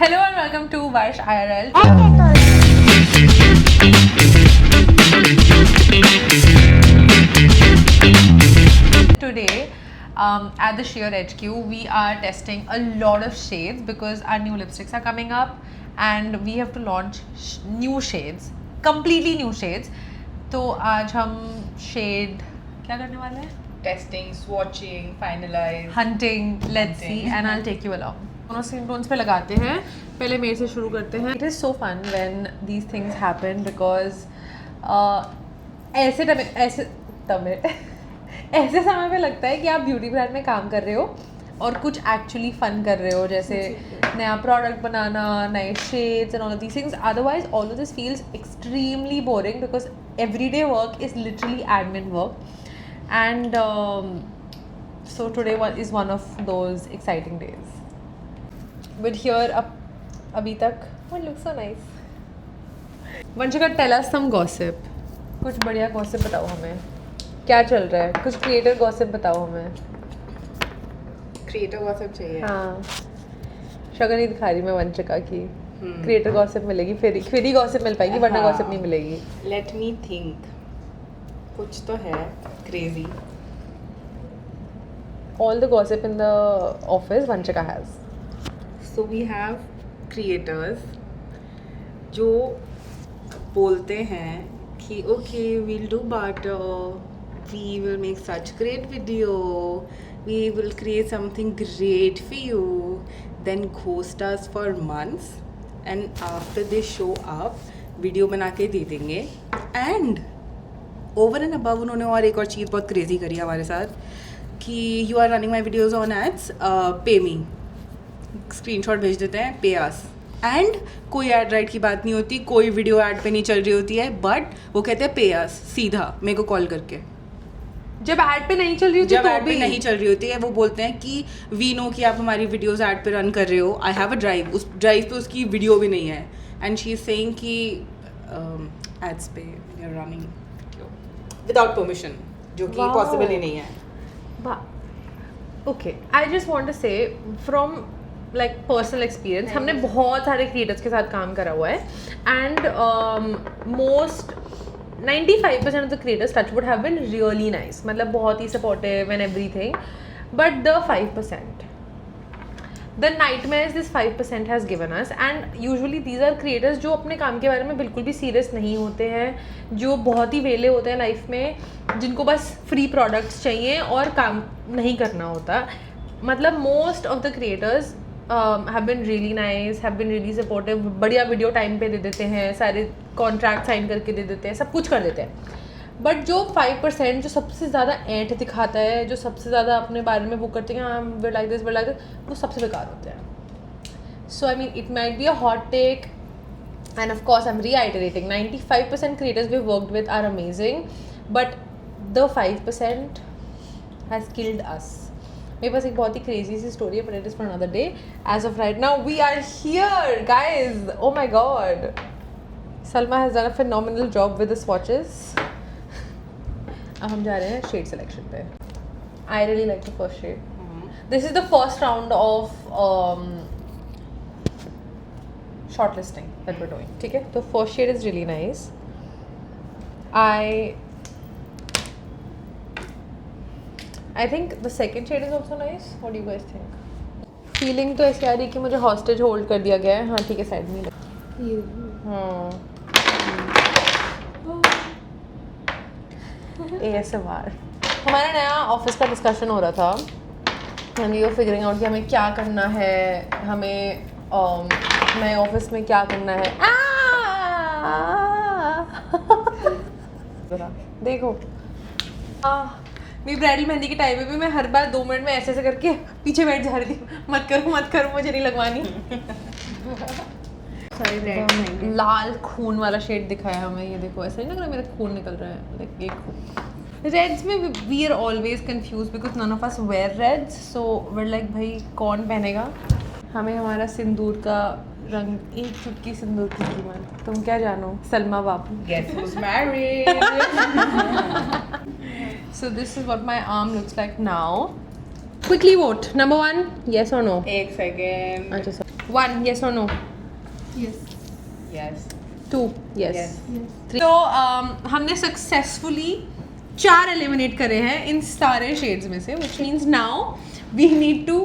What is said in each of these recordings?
Hello and welcome to Varsh IRL. Today, at the Sheer HQ, we are testing a lot of shades because our new lipsticks are coming up and we have to launch new shades, completely new shades. तो आज हम shade क्या करने वाले हैं? Testing, swatching, finalize, Hunting. Let's see, and I'll take you along. दोनों skin tones पे लगाते हैं. पहले मेरे से शुरू करते हैं. It is so fun when these things happen because ऐसे समय पे लगता है कि आप ब्यूटी ब्रांड में काम कर रहे हो और कुछ एक्चुअली फन कर रहे हो, जैसे नया प्रोडक्ट बनाना, नए shades and all of these things. Otherwise all of this feels extremely boring because everyday work is literally admin work. And so today is one of those exciting days. But here, abhi tak, it looks so nice. Vanshika, tell us some gossip. कुछ बढ़िया gossip बताओ हमें. क्या चल रहा है? कुछ creator gossip बताओ हमें. creator gossip चाहिए. हाँ. शक्ल नहीं दिखा रही मैं वंशिका की. Creator gossip मिलेगी, फिर gossip मिल पाएगी, वरना gossip नहीं मिलेगी. Let me think. कुछ तो है crazy. All the gossip in the office Vanshika has. So we have creators जो बोलते हैं कि okay we'll do barter, we will make such great video, we will create something great for you, then ghost us for months and after they show up video बना के दे देंगे. And over and above उन्होंने और एक और चीज़ बहुत crazy करी हमारे साथ कि you are running my videos on ads, pay me, screenshot भेज देते हैं, पे अस. एंड कोई ऐड राइट की बात नहीं होती, कोई वीडियो ऐड पे नहीं चल रही होती है, बट वो कहते हैं पे अस सीधा मेरे को कॉल करके. जब ऐड पे नहीं चल रही होती, जब ऐड पे नहीं चल रही होती है वो बोलते हैं कि वी नो कि आप हमारी वीडियोस ऐड पे रन कर रहे हो, आई हैव अ ड्राइव, उस ड्राइव पे उसकी वीडियो भी नहीं है. एंड शी इज सेइंग कि एड्स पे you are running without permission, जो कि पॉसिबल ही नहीं है. Okay, I just want to say from like personal experience, हमने बहुत सारे क्रिएटर्स के साथ काम करा हुआ है and most 95% of the creators touch wood have been really nice, मतलब बहुत ही supportive and everything. But the 5%, the nightmares this 5% has given us, and usually these are creators जो अपने काम के बारे में बिल्कुल भी सीरियस नहीं होते हैं, जो बहुत ही वेले होते हैं लाइफ में, जिनको बस फ्री प्रोडक्ट्स चाहिए और काम नहीं करना होता. मतलब most of the creators have been really nice, have been really supportive, बढ़िया वीडियो टाइम पे दे देते हैं, सारे कॉन्ट्रैक्ट साइन करके दे देते हैं, सब कुछ कर देते हैं. बट जो 5% जो सबसे ज़्यादा ऐंठ दिखाता है, जो सबसे ज़्यादा अपने बारे में वो करते हैं, हाँ वी लाइक दिस, वो सबसे बेकार होते हैं. So I mean it might be a hot take and of course I am reiterating, 95% creators we worked with are amazing, but the 5% has killed us. मेरे पास एक बहुत ही क्रेजी सी स्टोरी है, but it is for another day. As of right now we are here guys. Oh my god, Salma has done a phenomenal job with the swatches. अब हम जा रहे हैं शेड सिलेक्शन पे. I really like the first shade. This is the first round of shortlisting that we are doing. ठीक है, तो first shade is really nice. I think the second shade is also nice. What do you guys think? Feeling तो ऐसी आ रही कि मुझे hostage hold कर दिया गया है. हाँ ठीक है, साइड में. हाँ ASMR. हमारा नया ऑफिस का डिस्कशन हो रहा था and we were figuring out कि हमें क्या करना है, हमें नए ऑफिस में क्या करना है. देखो मेरी ब्राइडल मेहंदी के टाइम में भी मैं हर बार 2 मिनट में ऐसे ऐसे करके पीछे बैठ जा रही थी, मत करो मुझे नहीं लगवानी. लाल खून वाला शेड दिखाया हमें. ये देखो, ऐसा नहीं लग रहा मेरा खून निकल रहा है. लाइक ये खून रेड्स में we are always confuse because none of us wear reds, so we like भाई कौन पहनेगा. हमें हमारा सिंदूर का रंग, एक चुटकी सिंदूर की कीमत तुम क्या जानो सलमा बाबू. Guess who's married? So this is what my arm looks like now. Quickly vote. Number 1, yes or no? एक सेकेंड. अच्छा sir, 1 yes or no? Yes. Yes. 2 yes. Yes. 3 तो हमने सक्सेसफुली 4 एलिमिनेट करे हैं इन सारे शेड्स में से, which means now we need to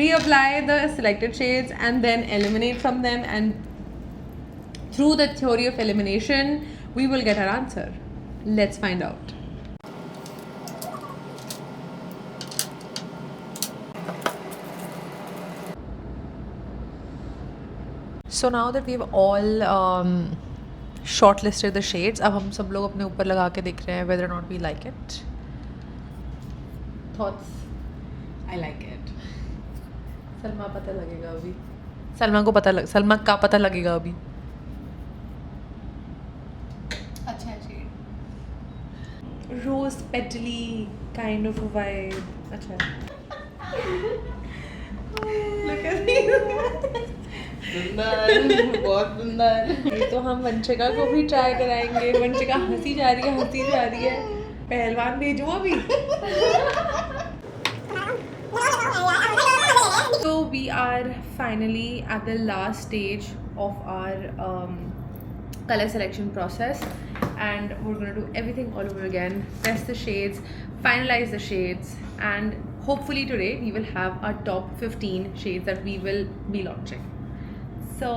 reapply the selected shades and then eliminate from them, and through the theory of elimination we will get our answer. Let's find out. So now that we've all shortlisted the shades, अब हम सब लोग अपने ऊपर लगा के देख रहे हैं whether or not we like it. Thoughts? I like it. Salma पता लगेगा अभी. सलमा का पता लगेगा अभी. अच्छा है shade. Rose petally kind of a vibe. अच्छा. Look at me. सुंदर, बहुत सुंदर. ये तो हम वंशिका को भी ट्राई कराएंगे. वंशिका हंसी जा रही है. पहलवान भेजो अभी. So we are finally at the last stage of our color selection process, and we're going to do everything all over again. Test the shades, finalize the shades, and hopefully today we will have our top 15 shades that we will be launching. So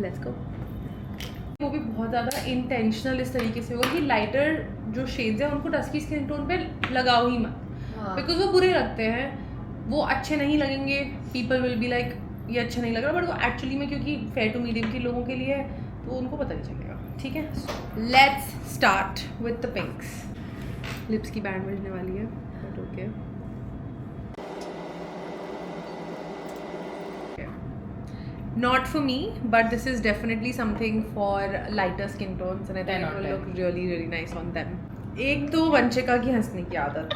let's go. वो भी बहुत ज़्यादा intentional इस तरीके से होगा कि lighter जो शेड्स हैं उनको डस्की स्किन टोन पे लगाओ ही मत, बिकॉज वो बुरे लगते हैं, वो अच्छे नहीं लगेंगे. पीपल विल बी लाइक ये अच्छा नहीं लग रहा, बट वो एक्चुअली में क्योंकि फेयर टू मीडियम के लोगों के लिए है तो उनको पता नहीं चलेगा. ठीक है, let's start with the पिंक्स. Lips की बैंड बजने वाली है, but okay. Not for me, but this is definitely something for lighter skin tones, and I think it will look really, really nice on them. एक तो वंशिका की हंसने की आदत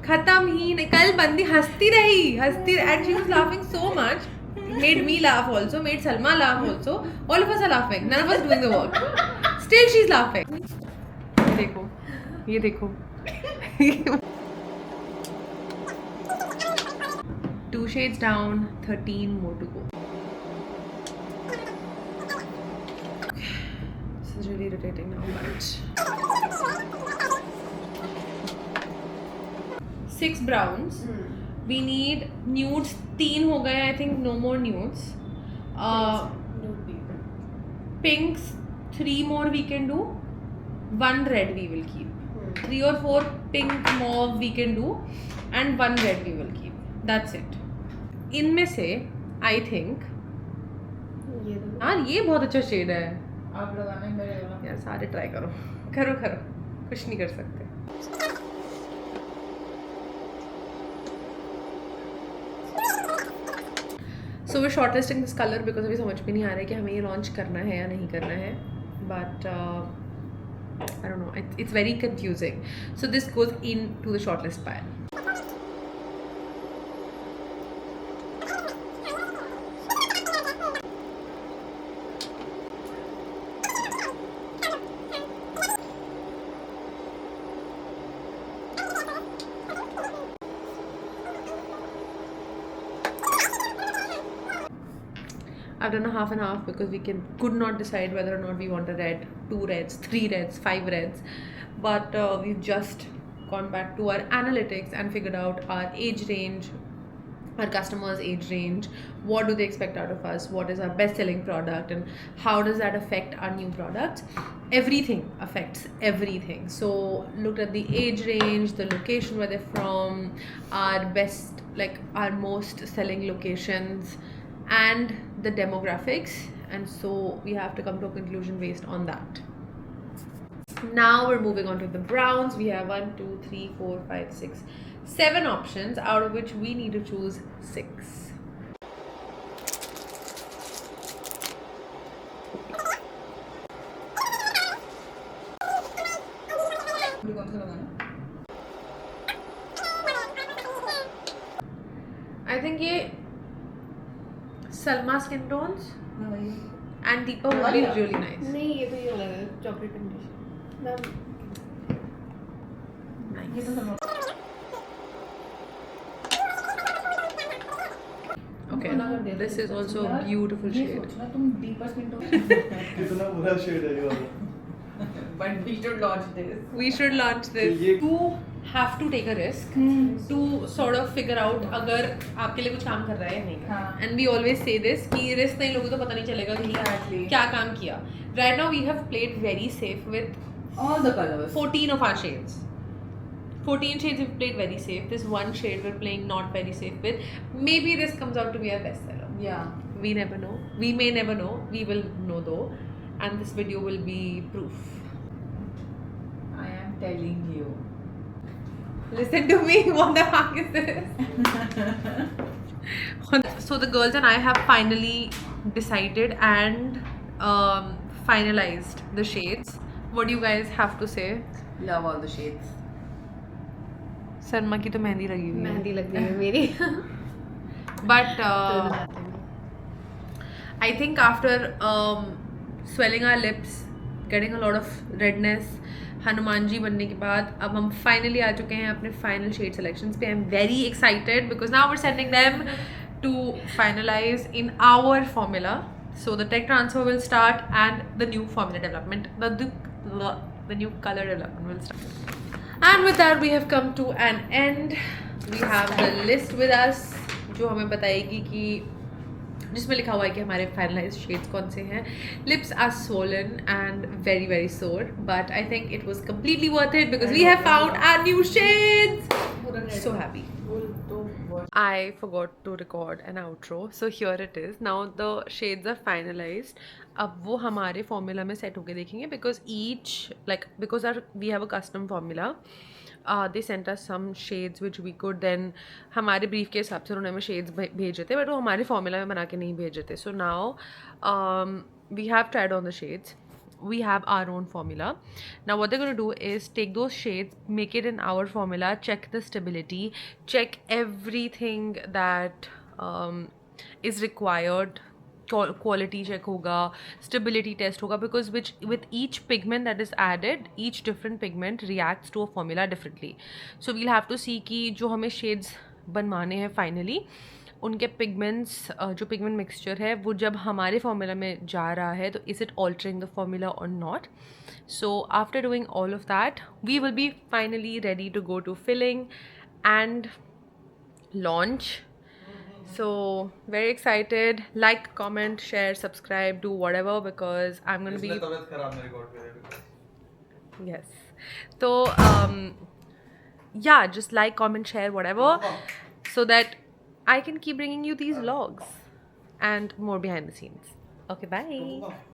खत्म ही नहीं. कल बंदी हंसती रही, and she was laughing so much, made me laugh also, made Salma laugh also. All of us are laughing. None of us doing the work. Still she's laughing. ये देखो. 2 shades down, 13 more to go. This is really irritating now, but 6 browns. We need nudes. 3 हो गए. I think no more nudes. Pinks 3 more we can do. 1 red we will keep. 3 or 4 pink mauve we can do, and 1 red we will keep. That's it. इनमें से I think यार ये बहुत अच्छा shade है. आप लगाना ही पड़ेगा. यार सारे ट्राई करो. कुछ नहीं कर सकते. So we're shortlisting this color because अभी समझ में नहीं आ रहा है कि हमें ये लॉन्च करना है या नहीं करना है. But I don't know. It's very confusing. So this goes into the shortlist pile. I've done a half and half because we could not decide whether or not we want a red, 2 reds, 3 reds, 5 reds. But we've just gone back to our analytics and figured out our age range, our customers' age range, what do they expect out of us, what is our best selling product, and how does that affect our new products. Everything affects everything. So looked at the age range, the location where they're from, our best, like our most selling locations, and the demographics, and so we have to come to a conclusion based on that. Now we're moving on to the browns. We have 1, 2, 3, 4, 5, 6, 7 options, out of which we need to choose 6. I think ये Salma skin tones and Deepa would be really nice. नहीं ये तो ये वाला है chocolate condition. Nice. Okay. मना कर दिया था This is difference also a यार, beautiful ये shade. सोचना तुम deepest window कितना बुरा शेड है ये वाला. But we should launch this. We should launch this. ये- You have to take a risk to sort of figure out अगर आपके लिए कुछ काम कर रहा है या नहीं कर रहा हाँ. है. And we always say this कि risk नहीं लोगे तो पता नहीं चलेगा कि Exactly. क्या काम किया. Right now we have played very safe with All the colors. 14 of our shades. 14 shades we've played very safe. This one shade we're playing not very safe with. Maybe this comes out to be our bestseller. Yeah. We never know. We may never know. We will know though. And this video will be proof. I am telling you. Listen to me. What the fuck is this? So the girls and I have finally decided and finalized the shades. What do you guys have to say? Love all the shades. Sharma की तो मेहंदी लगी हुई है. मेहंदी लग गई है मेरी But I think after swelling our lips, getting a lot of redness, Hanuman ji बनने के बाद अब हम finally आ चुके हैं अपने final shade selections पे. I'm very excited because now we're sending them to finalize in our formula. So the tech transfer will start and the new formula development, the new color development will start. And with that we have come to an end. We have the list with us जो हमें बताएगी कि जिसमें लिखा हुआ है कि हमारे फाइनलाइज्ड शेड्स कौन से हैं. Lips are swollen and very very sore, but I think it was completely worth it because we have found our new shades. So happy. I forgot to record an outro, so here it is. Now the shades are finalized. अब वो हमारे formula में set होके देखेंगे because we have a custom formula. They sent us some shades which we could then हमारे brief के हिसाब से उन्होंने हमें shades भेजे थे, but वो हमारे formula में बना के नहीं भेजे थे. So now we have tried on the shades. We have our own formula. Now what they're going to do is take those shades, make it in our formula, check the stability, check everything that is required. Quality check hoga, stability test hoga, because with each pigment that is added, each different pigment reacts to a formula differently. So we'll have to see कि जो हमें shades बनवाने हैं finally, उनके pigments जो pigment mixture है वो जब हमारे formula में जा रहा है तो is it altering the formula or not. So after doing all of that, we will be finally ready to go to filling and launch. So very excited. Like, comment, share, subscribe, do whatever because I'm gonna be. तबीयत खराब मेरी record पे. Yes. So yeah, just like, comment, share, whatever, so that I can keep bringing you these vlogs and more behind the scenes. Okay, bye.